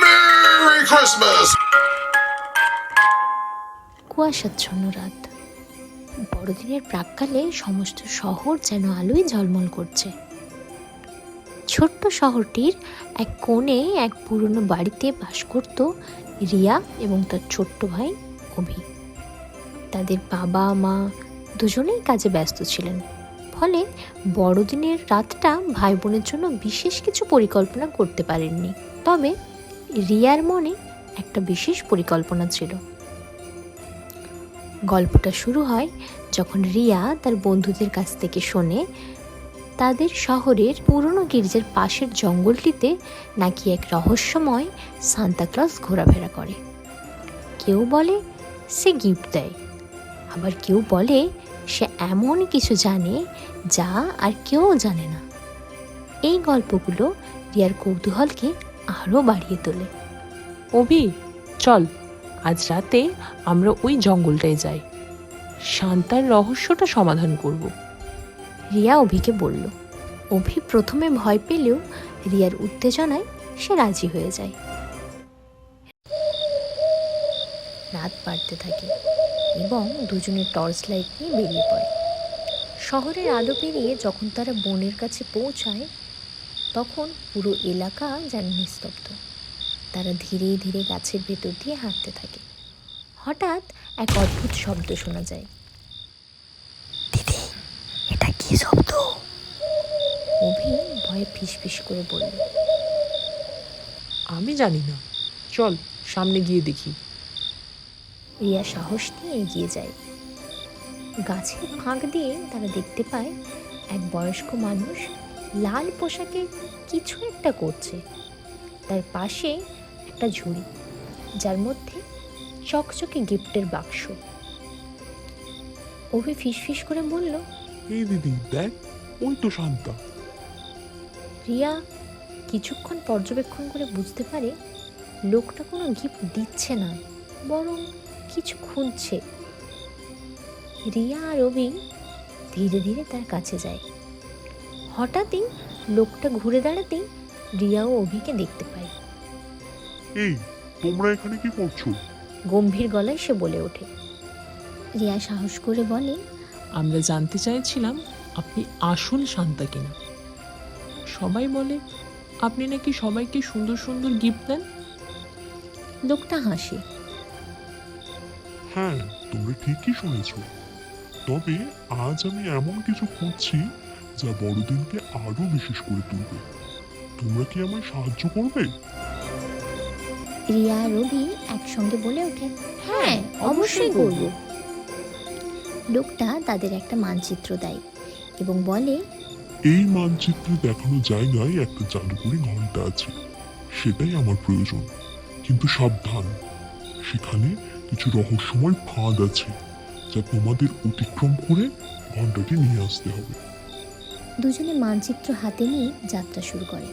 Merry Christmas! কুয়াশাচ্ছন্ন রাত। বড়দিনের প্রাক্কালে সমস্ত শহর যেন আলোয় ঝলমল করছে। ছোট্ট শহরটির এক কোণে এক পুরনো বাড়িতে বাস করত রিয়া এবং তার ছোট্ট ভাই অভি। তাদের বাবা মা দুজনেই কাজে ব্যস্ত ছিলেন, ফলে বড়দিনের রাতটা ভাই বোনের জন্য বিশেষ কিছু পরিকল্পনা করতে পারেননি। তবে রিয়ার মনে একটা বিশেষ পরিকল্পনা ছিল। গল্পটা শুরু হয় যখন রিয়া তার বন্ধুদের কাছ থেকে শোনে তাদের শহরের পুরনো গির্জার পাশের জঙ্গলটিতে নাকি এক রহস্যময় সান্তাক্লজ ঘোরাফেরা করে। কেউ বলে সে গিফট দেয়, আবার কেউ বলে সে এমন কিছু জানে যা আর কেউ জানে না। এই গল্পগুলো রিয়ার কৌতূহলকে আরও বাড়িয়ে তোলে। অভি, চল আজ রাতে আমরা ওই জঙ্গলটায় যাই, শান্তার রহস্যটা সমাধান করব। রিয়া অভিকে বলল। অভি প্রথমে ভয় পেলেও রিয়ার উত্তেজনায় সে রাজি হয়ে যায়। রাত বাড়তে থাকে এবং দুজনে টর্চ লাইট নিয়ে বেরিয়ে পড়ে। শহরের আলো পেরিয়ে যখন তারা বনের কাছে পৌঁছায় তখন পুরো এলাকা যেন নিস্তব্ধ। তারা ধীরে ধীরে গাছের ভেতর দিয়ে হাঁটতে থাকে। হঠাৎ এক অদ্ভুত শব্দ শোনা যায়। দিদি, এটা কি শব্দ? অভি ভয়ে ফিসফিস করে বলল। আমি জানি না, চল সামনে গিয়ে দেখি। রিয়া সাহস নিয়ে এগিয়ে যায়। গাছের ফাঁক দিয়ে তারা দেখতে পায় এক বয়স্ক মানুষ লাল পোশাকে কিছু একটা করছে। তার পাশে একটা ঝুড়ি, যার মধ্যে চকচকে গিফটের বাক্স। অভি ফিসফিস করে বলল, এই দিদি দেখ, ওই তো শান্তা। রিয়া কিছুক্ষণ পর্যবেক্ষণ করে বুঝতে পারে লোকটা কোনো গিফট দিচ্ছে না, বরং কিছু খুঁজছে। রিয়া আর অভি ধীরে ধীরে তার কাছে যায়। হঠাৎই লোকটা ঘুরে দাঁড়াতেই রিয়া ও অভিকে দেখতে পায়। এই, তোমরা এখানে কি করছো? গম্ভীর গলায় সে বলে ওঠে। রিয়া সাহস করে বলে, আমরা জানতে চাইছিলাম আপনি আসল শান্তা কিনা। সবাই বলে আপনি নাকি সবাইকে সুন্দর সুন্দর গিফট দেন। লোকটা হাসে। হ্যাঁ, তোমরা ঠিকই শুনেছ। তবে আজ আমি এমন কিছু খুঁজছি যা বড়দিনকে আরো বিশেষ করে তুলবে। তোমরা কি আমায় সাহায্য করবে? রিয়া আর অভি একসঙ্গে বলে ওঠে, হ্যাঁ অবশ্যই করব। লোকটা তাদের একটা মানচিত্র দেয় এবং বলে, এই মানচিত্রে দেখানো জায়গায় একটা জাদুকরি ঘন্টা আছে, সেটাই আমার প্রয়োজন। কিন্তু সাবধান, সেখানে কিছু রহস্যময় ফাঁদ আছে যা তোমাদের অতিক্রম করে ঘন্টাটি নিয়ে আসতে হবে। দুজনে মানচিত্র হাতে নিয়ে যাত্রা শুরু করে।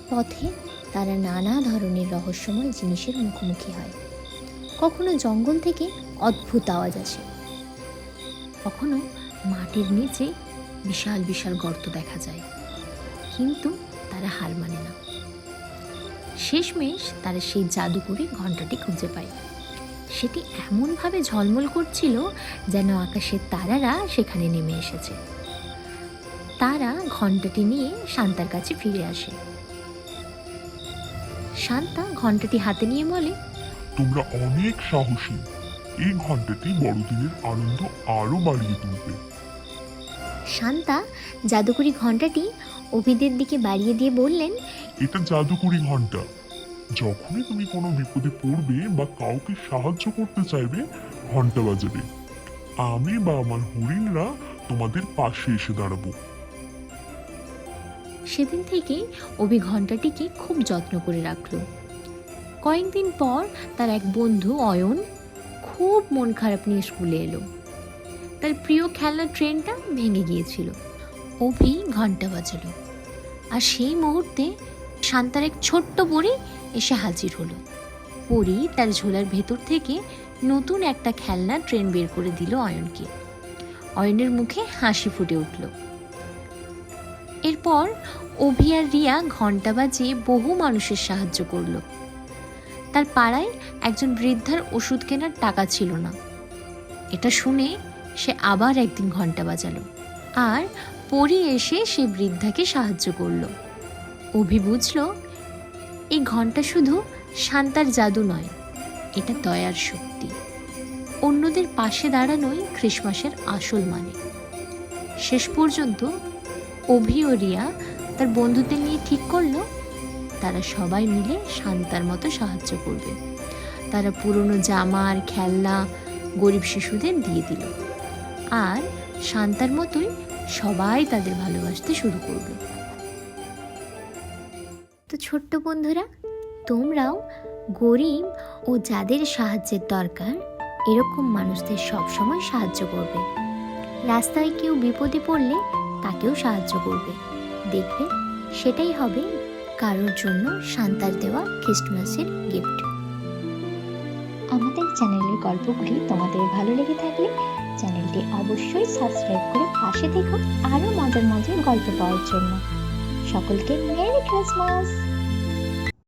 পথে তারা নানা ধরনের রহস্যময় জিনিসের মুখোমুখি হয়। কখনো জঙ্গল থেকে অদ্ভুত আওয়াজ আসে, কখনো মাটির নিচে বিশাল বিশাল গর্ত দেখা যায়, কিন্তু তারা হার মানে না। শেষমেশ তারা সেই জাদুকরি ঘণ্টাটি খুঁজে পায়। সেটি এমনভাবে ঝলমল করছিল যেন আকাশের তারারা সেখানে নেমে এসেছে। তারা ঘণ্টাটি নিয়ে শান্তার কাছে ফিরে আসে। শান্তা ঘণ্টাটি হাতে নিয়ে বলে, তোমরা অনেক সাহসী। এই ঘন্টাটি বড়দিনের আনন্দ আরো বাড়িয়ে তুলবে। শান্তা জাদুকরি ঘণ্টাটি অভিদের দিকে বাড়িয়ে দিয়ে বললেন, এটা জাদুকরি ঘন্টা। যখনই তুমি কোনো বিপদে পড়বে বা কাউকে সাহায্য করতে চাইবে, ঘন্টা বাজাবে। আমি বা আমার হরিণরা তোমাদের পাশে এসে দাঁড়াবো। সেদিন থেকে অভি ঘণ্টাটিকে খুব যত্ন করে রাখল। কয়েকদিন পর তার এক বন্ধু অয়ন খুব মন খারাপ নিয়ে স্কুলে এলো। তার প্রিয় খেলনার ট্রেনটা ভেঙে গিয়েছিল। অভি ঘণ্টা বাজালো, আর সেই মুহূর্তে শান্তার এক ছোট্ট পরী এসে হাজির হলো। পরী তার ঝোলার ভেতর থেকে নতুন একটা খেলনা ট্রেন বের করে দিল অয়নকে। অয়নের মুখে হাসি ফুটে উঠল। এরপর অভি আর রিয়া ঘন্টা বাজিয়ে বহু মানুষের সাহায্য করলো। তার পাড়ায় একজন বৃদ্ধার ওষুধ কেনার টাকা ছিল না। এটা শুনে সে আবার একদিন ঘন্টা বাজালো, আর পরি এসে সেই বৃদ্ধাকে সাহায্য করলো। অভি বুঝলো এই ঘন্টা শুধু শান্তার জাদু নয়, এটা দয়ার শক্তি। অন্যদের পাশে দাঁড়ানোই ক্রিসমাসের আসল মানে। শেষ পর্যন্ত অভি ও রিয়া তার বন্ধুদের নিয়ে ঠিক করলো তারা সবাই মিলে শান্তার মতো সাহায্য করবে। তারা পুরনো জামা আর খেলনা গরিব শিশুদের দিয়ে দিল, আর শান্তার মতোই সবাই তাদের ভালোবাসতে শুরু করলো। তো ছোট্ট বন্ধুরা, তোমরাও গরিব ও যাদের সাহায্যের দরকার এরকম মানুষদের সবসময় সাহায্য করবে। রাস্তায় কেউ বিপদে পড়লে তাকেও সাহায্য করবে। দেখবে সেটাই হবে কারোর জন্য শান্তার দেওয়া ক্রিসমাসের গিফট। আমাদের চ্যানেলের গল্পগুলি তোমাদের ভালো লেগে থাকলে চ্যানেলটি অবশ্যই সাবস্ক্রাইব করে পাশে থেকো আরও মজার মজার গল্প পাওয়ার জন্য। সকলকে মেরি ক্রিসমাস।